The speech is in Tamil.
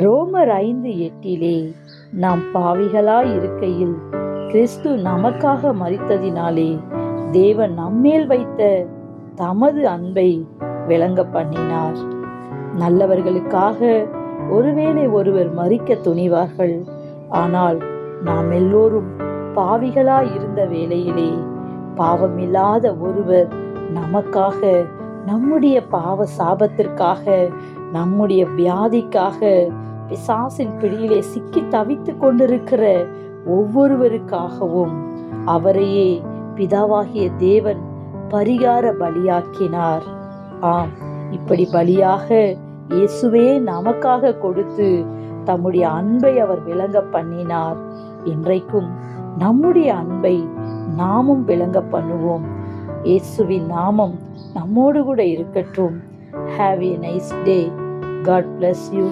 ரோமர் 5:8 நாம் பாவிகளாய் இருக்கையில் கிறிஸ்து நமக்காக மரித்ததினாலே தேவன் நம்மேல் வைத்த தமது அன்பை விளங்க பண்ணினார். நல்லவர்களுக்காக ஒருவேளை ஒருவர் மரிக்க துணிவார்கள். ஆனால் நாம் எல்லோரும் பாவிகளாய் இருந்த வேளையிலே பாவமில்லாத ஒருவர் நமக்காக, நம்முடைய பாவ சாபத்திற்காக, நம்முடைய வியாதிக்காக, பிசாசின் பிடியிலே சிக்கி தவித்து கொண்டிருக்கிற ஒவ்வொருவருக்காகவும் அவரையே பிதாவாகிய தேவன் பரிகார பலியாக்கினார். ஆம், இப்படி பலியாக இயேசுவே நமக்காக கொடுத்து தம்முடைய அன்பை அவர் விளங்க பண்ணினார். இன்றைக்கும் நம்முடைய அன்பை நாமும் விளங்க பண்ணுவோம். இயேசுவின் நாமம் நம்மோடு கூட இருக்கட்டும். Have a nice day. God bless you.